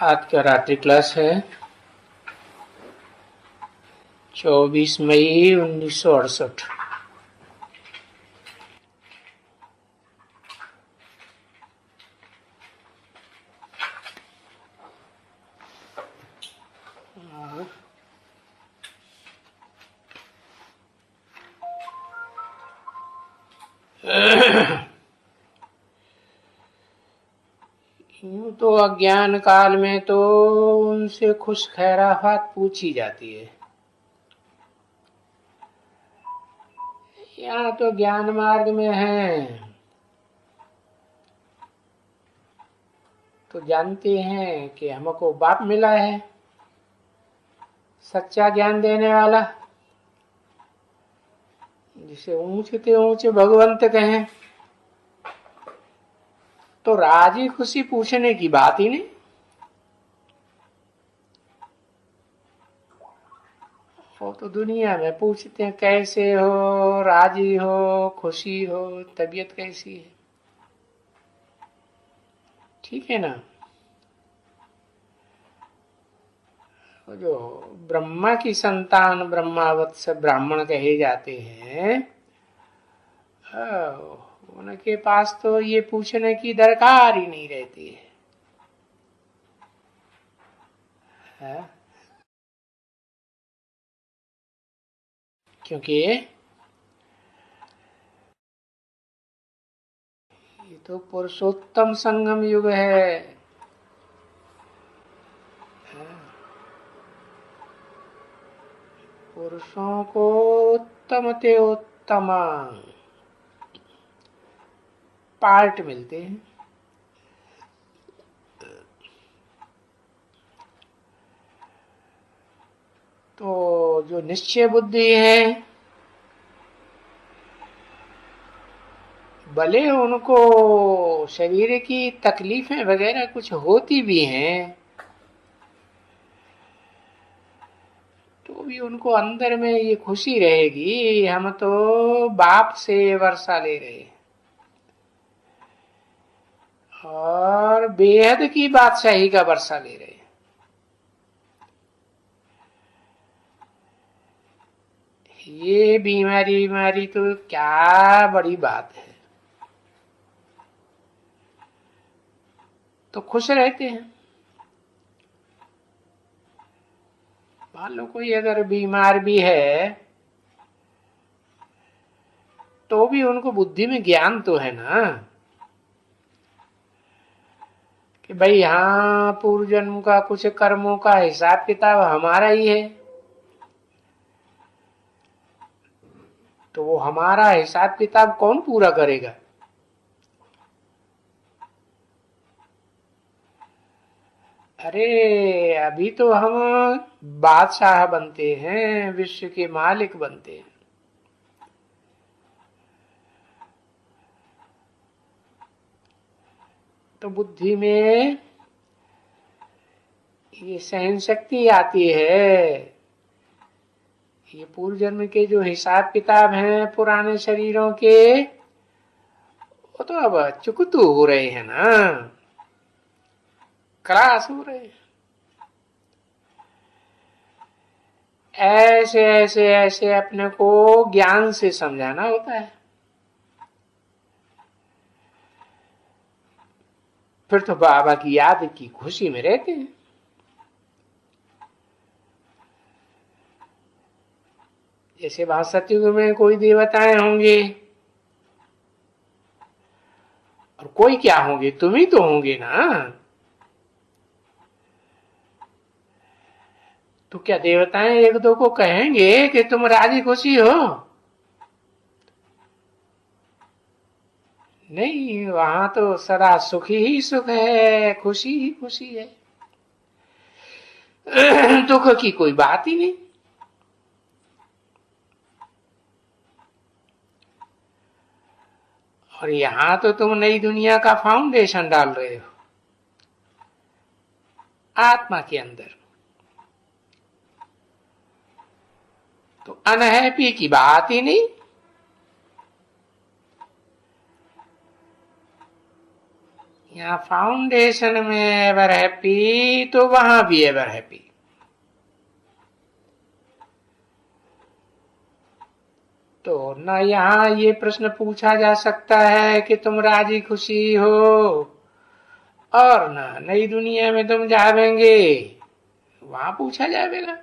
आज का रात्रि क्लास है 24 मई 1968। यूं तो अज्ञान काल में तो उनसे खुश खैराफात पूछी जाती है। यहाँ तो ज्ञान मार्ग में है तो जानते हैं कि हमको बाप मिला है, सच्चा ज्ञान देने वाला, जिसे ऊंचे ऊंचे भगवंत कहें। तो राजी खुशी पूछने की बात ही नहीं। वो तो दुनिया में पूछते हैं कैसे हो, राजी हो, खुशी हो, तबीयत कैसी है। ठीक है ना। जो ब्रह्मा की संतान ब्रह्मावत्स ब्राह्मण कहे जाते हैं, उनके पास तो ये पूछने की दरकार ही नहीं रहती है। क्योंकि ये तो पुरुषोत्तम संगम युग है। पुरुषों को उत्तम ते उत्तम पार्ट मिलते हैं। तो जो निश्चय बुद्धि है, भले उनको शरीर की तकलीफें वगैरह कुछ होती भी हैं, तो भी उनको अंदर में ये खुशी रहेगी, हम तो बाप से वर्षा ले रहे और बेहद की बादशाही का वर्षा ले रहे। ये बीमारी तो क्या बड़ी बात है। तो खुश रहते हैं। मान लो कोई अगर बीमार भी है तो भी उनको बुद्धि में ज्ञान तो है ना कि भाई हाँ, पूर्व जन्म का कुछ कर्मों का हिसाब किताब हमारा ही है। तो वो हमारा हिसाब किताब कौन पूरा करेगा? अरे अभी तो हम बादशाह बनते हैं, विश्व के मालिक बनते हैं। तो बुद्धि में ये सहन शक्ति आती है। ये पूर्व जन्म के जो हिसाब किताब हैं पुराने शरीरों के, वो तो अब चुकतू हो रहे हैं ना, क्रास हो रहे हैं। ऐसे ऐसे ऐसे अपने को ज्ञान से समझाना होता है। फिर तो बाबा की याद की खुशी में रहते हैं। जैसे वहां सतयुग में कोई देवताएं होंगे और कोई क्या होंगे, तुम ही तो होंगे ना। तो क्या देवताएं एक दो को कहेंगे कि तुम राजी खुशी हो? नहीं, वहां तो सदा सुख ही सुख है, खुशी ही खुशी है। दुख की कोई बात ही नहीं। और यहां तो तुम नई दुनिया का फाउंडेशन डाल रहे हो आत्मा के अंदर। तो अनहैप्पी की बात ही नहीं। यहाँ फाउंडेशन में एवर हैप्पी तो वहां भी एवर हैप्पी। तो न यहाँ ये प्रश्न पूछा जा सकता है कि तुम राजी खुशी हो, और न नई दुनिया में तुम जावेंगे वहां पूछा जाएगा।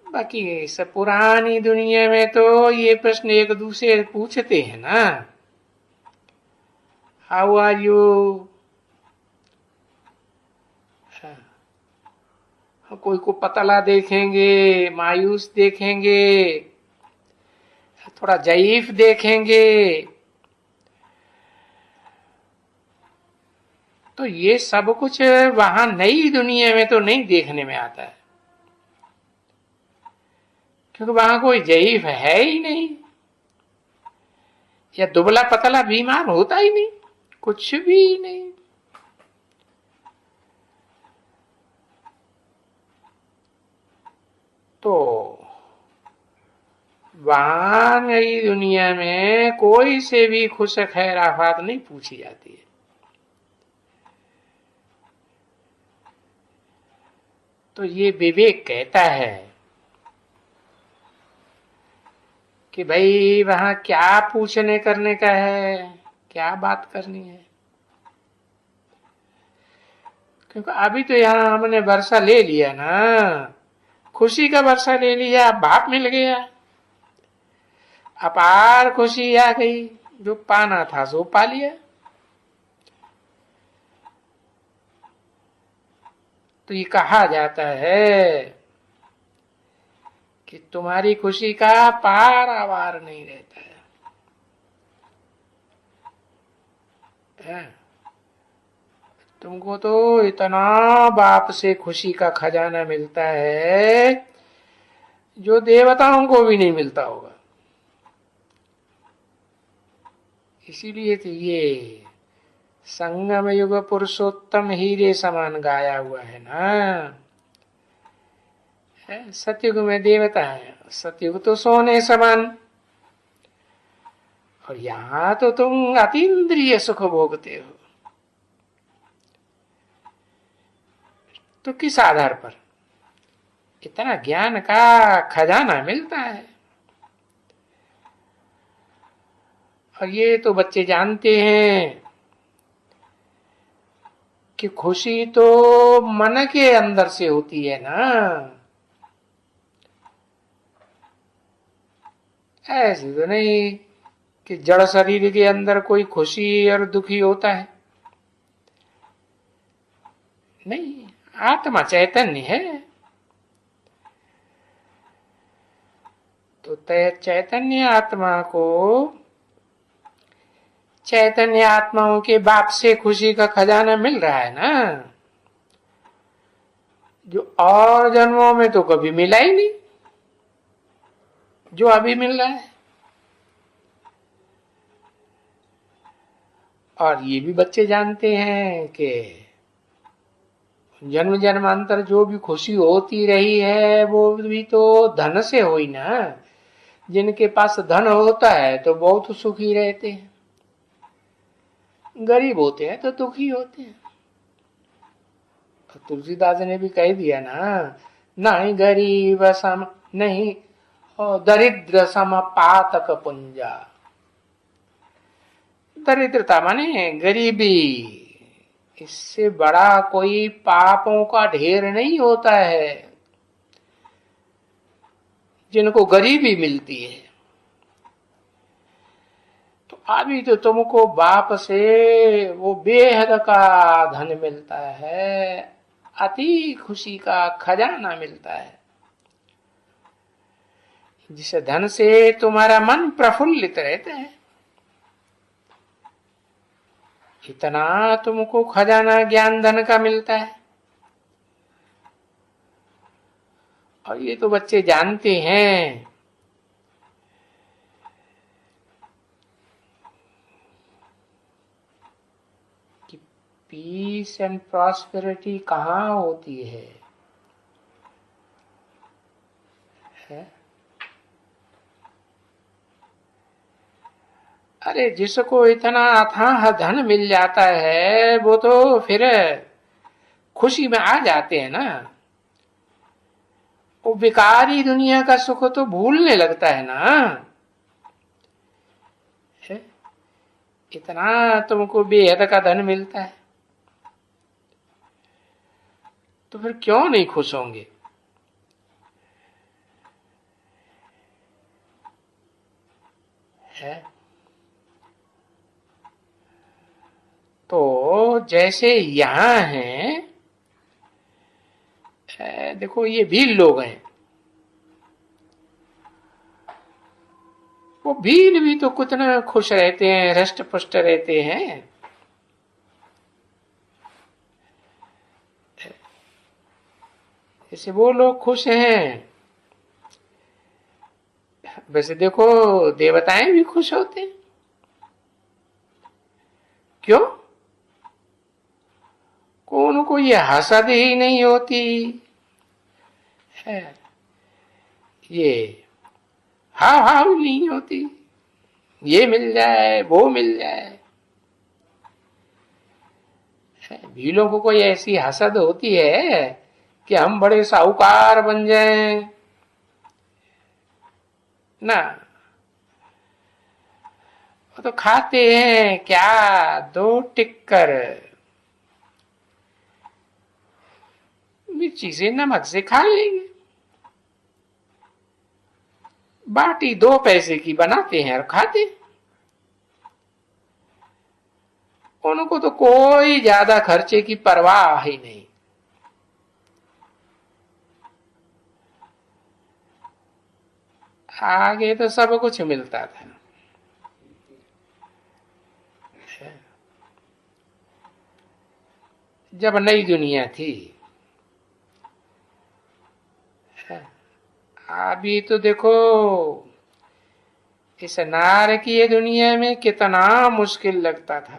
बाकी इस पुरानी दुनिया में तो ये प्रश्न एक दूसरे पूछते हैं ना, हाउ आर यू, कोई को पतला देखेंगे, मायूस देखेंगे, थोड़ा जयीफ देखेंगे। तो ये सब कुछ वहां नई दुनिया में तो नहीं देखने में आता है, क्योंकि वहां कोई जयीफ है ही नहीं, या दुबला पतला बीमार होता ही नहीं, कुछ भी नहीं। तो वहां नई दुनिया में कोई से भी खुश खैर आफात नहीं पूछी जाती है। तो ये विवेक कहता है कि भाई वहां क्या पूछने करने का है, क्या बात करनी है। क्योंकि अभी तो यहाँ हमने वर्षा ले लिया ना, खुशी का वर्षा ले लिया, बाप मिल गया, अपार खुशी आ गई, जो पाना था सो पा लिया। तो ये कहा जाता है कि तुम्हारी खुशी का पार आवार नहीं रहता है। तुमको तो इतना बाप से खुशी का खजाना मिलता है जो देवताओं को भी नहीं मिलता होगा। इसीलिए तो ये संगम युग पुरुषोत्तम हीरे समान गाया हुआ है ना। सतयुग में देवता है, सतयुग तो सोने समान, और यहां तो तुम अतीन्द्रिय सुख भोगते हो। तो किस आधार पर इतना ज्ञान का खजाना मिलता है। और ये तो बच्चे जानते हैं कि खुशी तो मन के अंदर से होती है ना, ऐसी तो नहीं कि जड़ शरीर के अंदर कोई खुशी और दुखी होता है। नहीं, आत्मा चैतन्य है। तो चैतन्य आत्मा को चैतन्य आत्माओं के बाप से खुशी का खजाना मिल रहा है ना, जो और जन्मों में तो कभी मिला ही नहीं, जो अभी मिल रहा है। और ये भी बच्चे जानते हैं कि जन्म जन्मांतर जो भी खुशी होती रही है वो भी तो धन से हुई ना। जिनके पास धन होता है तो बहुत सुखी रहते हैं, गरीब होते हैं तो दुखी होते हैं। तुलसीदास ने भी कह दिया ना, नहीं गरीब सम नहीं दरिद्र सम पातक पुंजा। दरिद्रता माने गरीबी, इससे बड़ा कोई पापों का ढेर नहीं होता है जिनको गरीबी मिलती है। तो अभी तो तुमको बाप से वो बेहद का धन मिलता है, अति खुशी का खजाना मिलता है, जिस धन से तुम्हारा मन प्रफुल्लित रहता है। इतना तुमको खजाना ज्ञान धन का मिलता है। और ये तो बच्चे जानते हैं कि पीस एंड प्रॉस्पेरिटी कहाँ होती है? अरे जिसको इतना अथाह धन मिल जाता है वो तो फिर खुशी में आ जाते हैं ना। वो बेकारी दुनिया का सुख तो भूलने लगता है ना। है? इतना तुमको बेहद का धन मिलता है तो फिर क्यों नहीं खुश होंगे। है? तो जैसे यहां हैं, देखो ये भील लोग हैं, वो भील भी तो कितना खुश रहते हैं, हृष्ट पुष्ट रहते हैं। जैसे वो लोग खुश हैं, वैसे देखो देवताएं भी खुश होते हैं। क्यों? को उनको ये हसद ही नहीं होती है, ये हाव हाव नहीं होती, ये मिल जाए वो मिल जाए। भीलों को कोई ऐसी हसद होती है कि हम बड़े साहूकार बन जाएं ना। वो तो खाते हैं क्या, 2 टिक्कर मिर्ची से नमक से खा लेंगे, बाटी 2 पैसे की बनाते हैं और खाते हैं। उनको तो कोई ज्यादा खर्चे की परवाह ही नहीं। आगे तो सब कुछ मिलता था। जब नई दुनिया थी, अभी तो देखो इस नारकीय दुनिया में कितना मुश्किल लगता था।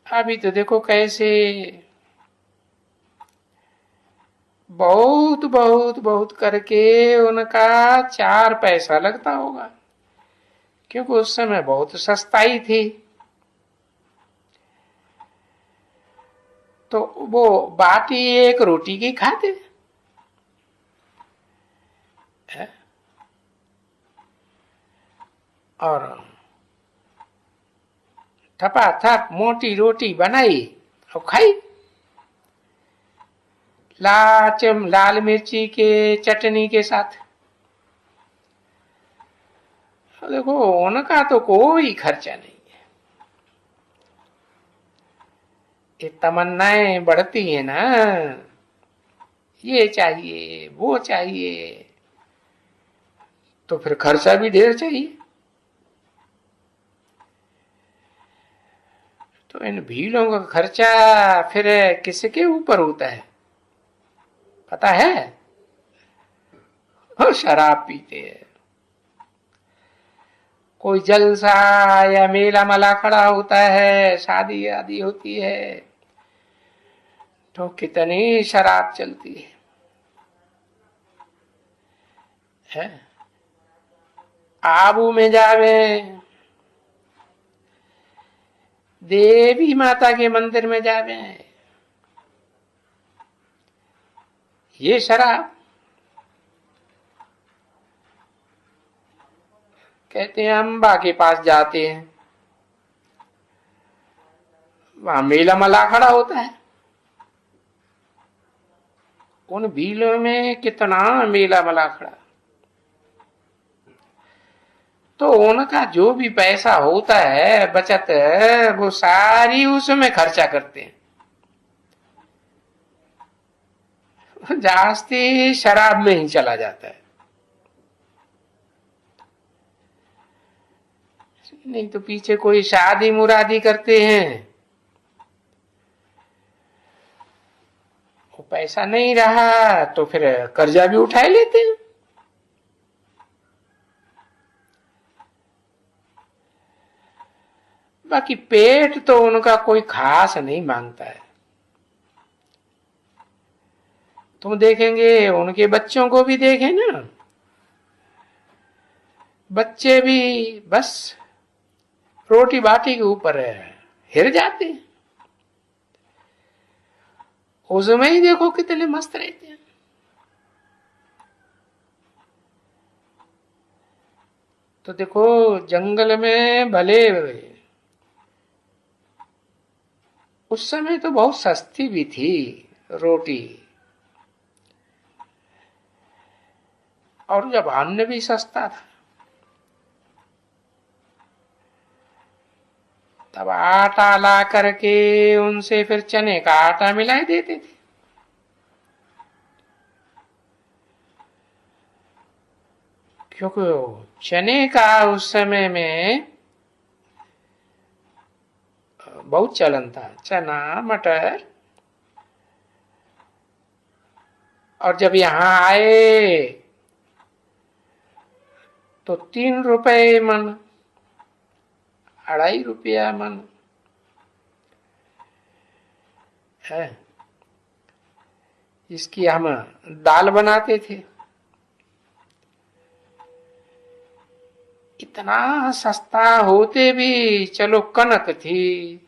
अभी तो देखो कैसे बहुत बहुत बहुत करके उनका 4 पैसा लगता होगा, क्योंकि उस समय बहुत सस्ताई थी। तो वो बाटी 1 रोटी की खाते है? और ठपाठप मोटी रोटी बनाई और खाई, लाल मिर्ची के चटनी के साथ। देखो उनका तो कोई खर्चा नहीं है। ये तमन्नाएं बढ़ती है ना, ये चाहिए वो चाहिए, तो फिर खर्चा भी ढेर चाहिए। तो इन भीलों का खर्चा फिर किसके ऊपर होता है पता है? वो शराब पीते हैं। कोई जलसा या मेला मला खड़ा होता है, शादी आदि होती है, तो कितनी शराब चलती है? आबू में जावे, देवी माता के मंदिर में जावे, ये शराब। कहते हैं अम्बा के पास जाते हैं, वहां मेला मला खड़ा होता है। उन भीलों में कितना मेला मला खड़ा, तो उनका जो भी पैसा होता है बचत, वो सारी उसमें खर्चा करते हैं, जास्ती शराब में ही चला जाता है। नहीं तो पीछे कोई शादी मुरादी करते हैं, वो पैसा नहीं रहा तो फिर कर्जा भी उठा लेते हैं। बाकी पेट तो उनका कोई खास नहीं मांगता है। तुम देखेंगे उनके बच्चों को भी देखें ना, बच्चे भी बस रोटी बाटी के ऊपर हिर जाते हैं। उसमें ही देखो कितने मस्त रहते हैं। तो देखो जंगल में भले उस समय तो बहुत सस्ती भी थी रोटी, और जब अन्न भी सस्ता था तब आटा ला करके उनसे फिर चने का आटा मिलाई देते थे। क्योंकि चने का उस समय में बहुत चलन था, चना मटर। और जब यहां आए तो 3 रुपए मन, 2.5 रुपया मन है। इसकी हम दाल बनाते थे। इतना सस्ता होते भी चलो कनक थी,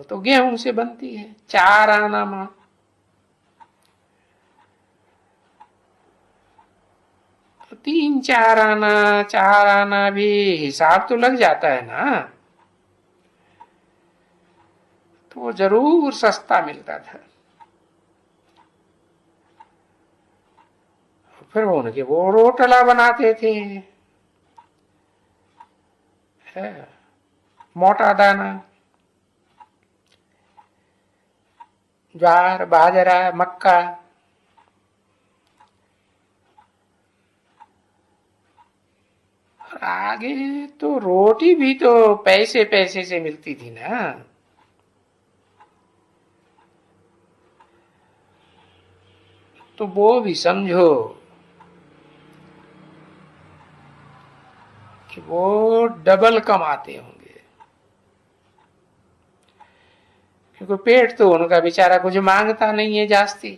तो गेहूं से बनती है, 4 आना मां। तो 3-4 आना, 4 आना भी हिसाब तो लग जाता है ना, तो वो जरूर सस्ता मिलता था। फिर वो उनके वो रोटला बनाते थे, है मोटा दाना, ज्वार बाजरा मक्का। और आगे तो रोटी भी तो पैसे पैसे से मिलती थी ना। तो वो भी समझो कि वो डबल कमाते होंगे, क्योंकि पेट तो उनका बेचारा कुछ मांगता नहीं है जास्ती,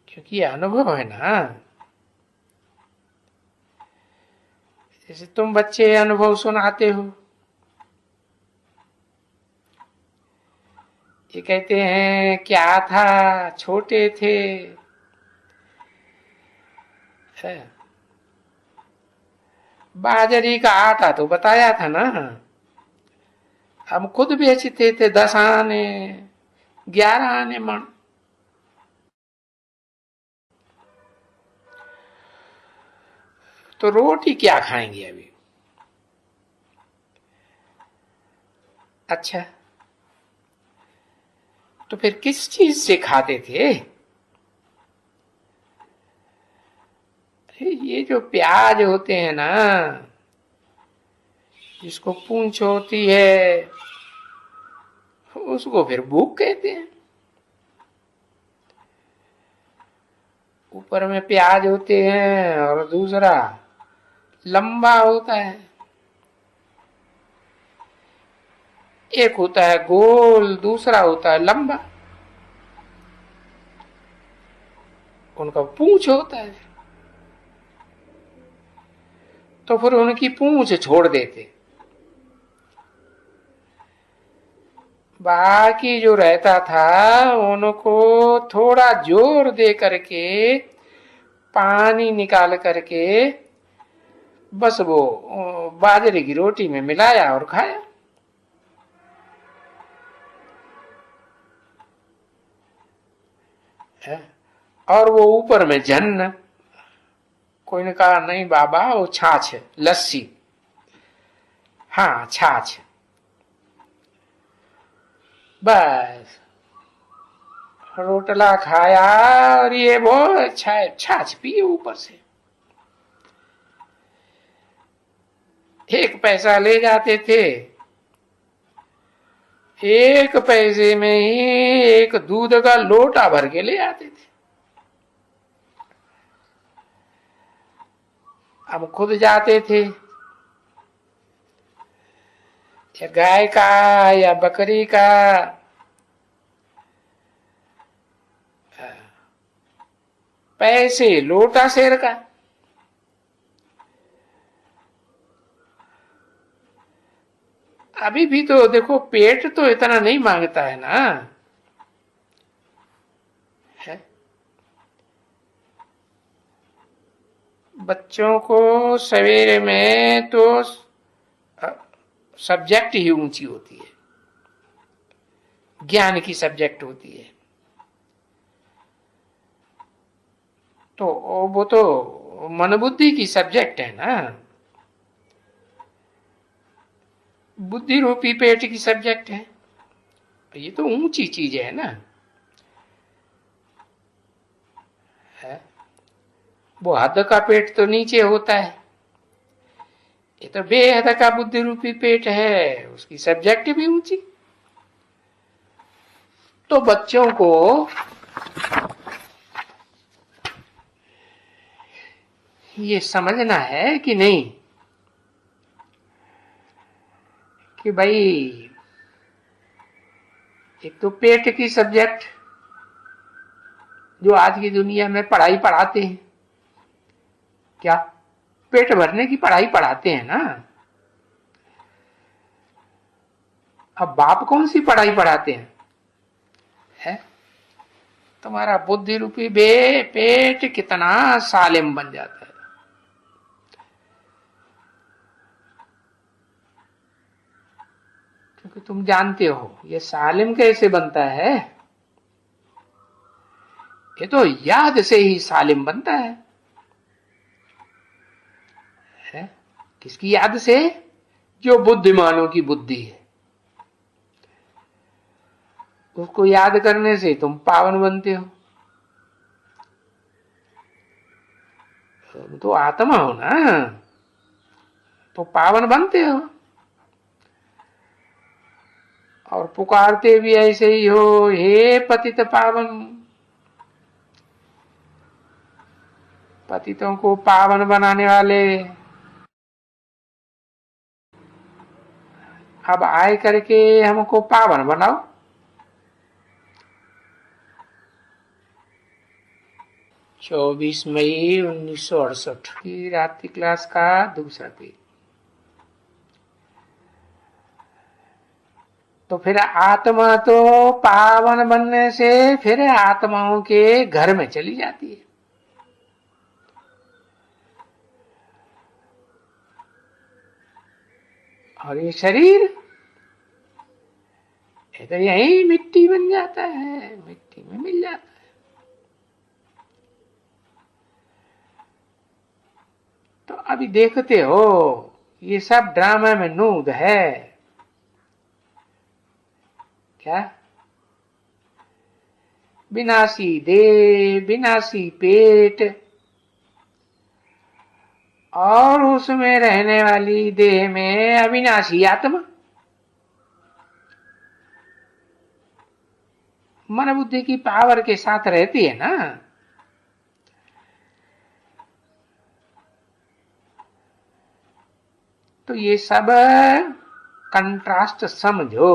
क्योंकि अनुभव है ना। जैसे तुम बच्चे अनुभव सुनाते हो, ये कहते हैं क्या था छोटे थे, है बाजरी का आटा तो बताया था ना, हम खुद बेचते थे 10 आने 11 आने मन। तो रोटी क्या खाएंगे अभी। अच्छा, तो फिर किस चीज से खाते थे। ये जो प्याज होते हैं ना, जिसको पूंछ होती है, उसको फिर भूख कहते हैं। ऊपर में प्याज होते हैं और दूसरा लंबा होता है, एक होता है गोल, दूसरा होता है लंबा, उनका पूंछ होता है। तो फिर उनकी पूंछ छोड़ देते, बाकी जो रहता था उनको थोड़ा जोर दे करके पानी निकाल करके बस वो बाजरे की रोटी में मिलाया और खाया। और वो ऊपर में जन्न, कोई ने कहा नहीं बाबा वो छाछ है, लस्सी, हाँ छाछ, बस रोटला खाया और ये वो छाछ पिए ऊपर से। 1 पैसा ले जाते थे, 1 पैसे में ही एक दूध का लोटा भर के ले आते थे। हम खुद जाते थे, या गाय का या बकरी का, पैसे लोटा शेर का। अभी भी तो देखो पेट तो इतना नहीं मांगता है ना, है? बच्चों को सवेरे में तो सब्जेक्ट ही ऊंची होती है, ज्ञान की सब्जेक्ट होती है, तो वो तो मन बुद्धि की सब्जेक्ट है ना, बुद्धि रूपी पेट की सब्जेक्ट है। ये तो ऊंची चीज है ना, है? वो हद का पेट तो नीचे होता है, ये तो बेहद का बुद्धि रूपी पेट है, उसकी सब्जेक्ट भी ऊंची। तो बच्चों को ये समझना है कि नहीं कि भाई एक तो पेट की सब्जेक्ट जो आज की दुनिया में पढ़ाई पढ़ाते हैं, क्या पेट भरने की पढ़ाई पढ़ाते हैं ना। अब बाप कौन सी पढ़ाई पढ़ाते हैं, है? तुम्हारा बुद्धि रूपी पेट कितना सालिम बन जाता है। क्योंकि तुम जानते हो ये सालिम कैसे बनता है, ये तो याद से ही सालिम बनता है? किसकी याद से? जो बुद्धिमानों की बुद्धि है, उसको याद करने से तुम पावन बनते हो। तुम तो आत्मा हो ना, तो पावन बनते हो। और पुकारते भी ऐसे ही हो, हे पतित पावन, पतितों को पावन बनाने वाले, अब आए करके हमको पावन बनाओ। 24 मई 1968 की रात्रि क्लास का दूसरा पेज। तो फिर आत्मा तो पावन बनने से फिर आत्माओं के घर में चली जाती है। और ये शरीर ये तो यही मिट्टी बन जाता है, मिट्टी में मिल जाता है। तो अभी देखते हो ये सब ड्रामा में नूद है क्या? विनाशी देह, विनाशी पेट, और उसमें रहने वाली देह में अविनाशी आत्मा। मन बुद्धि की पावर के साथ रहती है ना। तो ये सब कंट्रास्ट समझो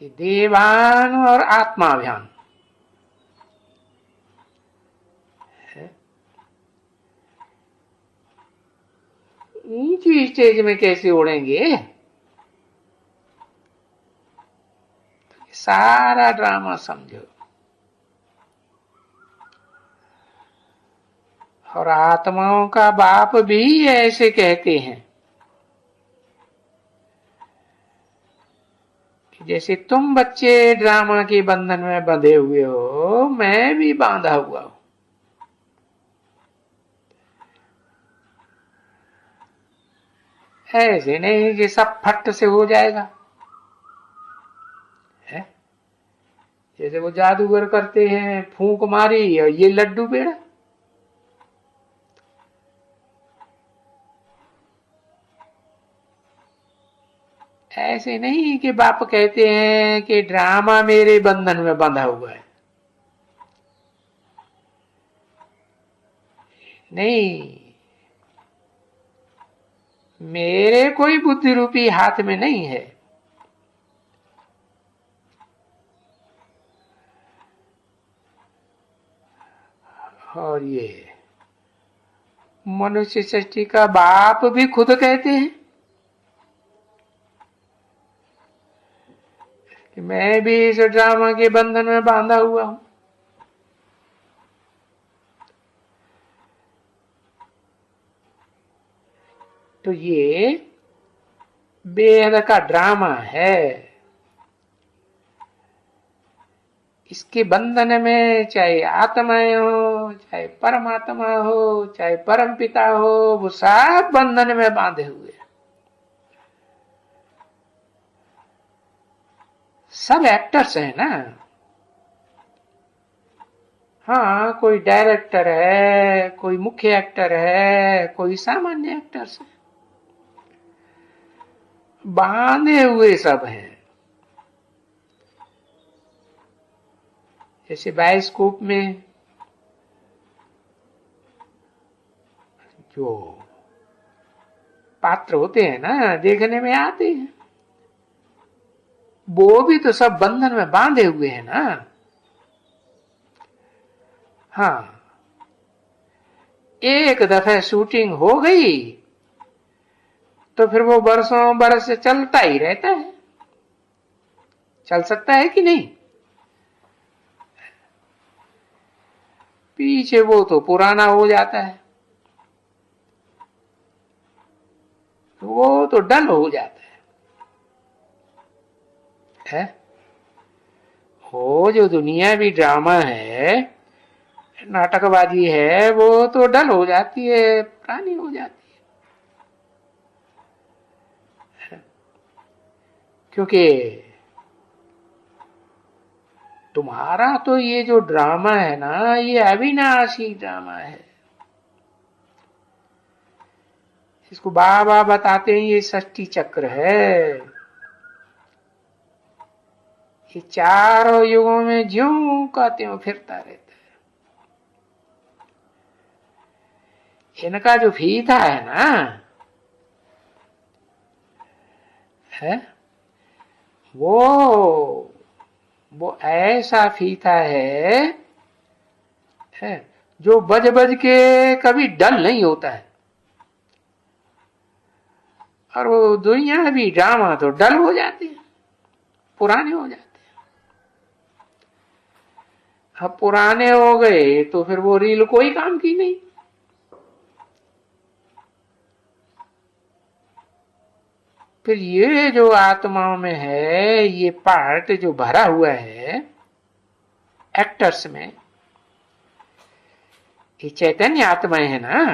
कि देवान और आत्माभियान ऊंची स्टेज में कैसे उड़ेंगे? सारा ड्रामा समझो। और आत्माओं का बाप भी ऐसे कहते हैं कि जैसे तुम बच्चे ड्रामा के बंधन में बंधे हुए हो, मैं भी बांधा हुआ हूं। ऐसे नहीं कि सब फट से हो जाएगा, है? जैसे वो जादूगर करते हैं, फूंक मारी और ये लड्डू पेड़ा। ऐसे नहीं कि बाप कहते हैं कि ड्रामा मेरे बंधन में बंधा हुआ है, नहीं। मेरे कोई बुद्धि रूपी हाथ में नहीं है। और ये मनुष्य सृष्टि का बाप भी खुद कहते हैं कि मैं भी इस ड्रामा के बंधन में बांधा हुआ हूं। तो ये बेहद का ड्रामा है। इसके बंधन में चाहे आत्माएं हो, चाहे परमात्मा हो, चाहे परम पिता हो, वो सब बंधन में बांधे हुए हैं। सब एक्टर्स हैं ना। हाँ, कोई डायरेक्टर है, कोई मुख्य एक्टर है, कोई सामान्य एक्टर्स है, बांधे हुए सब हैं। जैसे बायोस्कोप में जो पात्र होते हैं ना, देखने में आते हैं, वो भी तो सब बंधन में बांधे हुए हैं ना। हाँ, एक दफे शूटिंग हो गई तो फिर वो बरसों बरस चलता ही रहता है। चल सकता है कि नहीं? पीछे वो तो पुराना हो जाता है, वो तो डल हो जाता है। वो जो दुनियावी ड्रामा है, नाटकबाजी है, वो तो डल हो जाती है, पुरानी हो जाती है। क्योंकि तुम्हारा तो ये जो ड्रामा है ना, ये अविनाशी ड्रामा है। इसको बाबा बताते हैं ये षष्ठी चक्र है। ये चारों युगों में ज्यों का त्यों फिरता रहता है। इनका जो फीता है ना, है वो ऐसा फीता है जो बज बज के कभी डल नहीं होता है। और वो दुनिया भी ड्रामा तो डल हो जाते हैं, पुराने हो जाते हैं। अब पुराने हो गए तो फिर वो रील कोई काम की नहीं। फिर ये जो आत्माओं में है, ये पार्ट जो भरा हुआ है एक्टर्स में, ये चैतन्य आत्माएं है ना।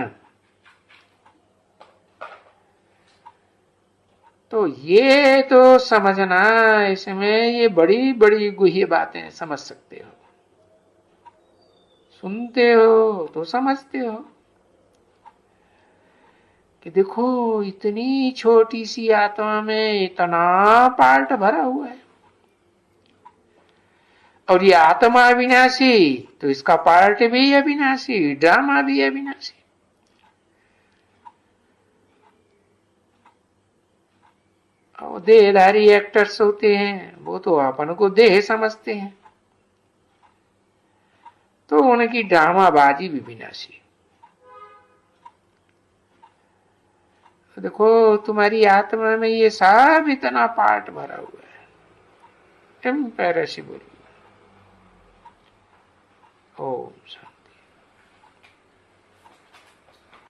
तो ये तो समझना, इसमें ये बड़ी बड़ी गुह्य बातें समझ सकते हो, सुनते हो तो समझते हो कि देखो इतनी छोटी सी आत्मा में इतना पार्ट भरा हुआ है। और ये आत्मा अविनाशी, तो इसका पार्ट भी अविनाशी, ड्रामा भी अविनाशी। और देहधारी एक्टर्स होते हैं, वो तो अपन को देह समझते हैं, तो उनकी ड्रामाबाजी भी विनाशी। तो देखो तुम्हारी आत्मा में ये सब इतना पार्ट भरा हुआ है, इम्पेरिशिबल। ओम शांति।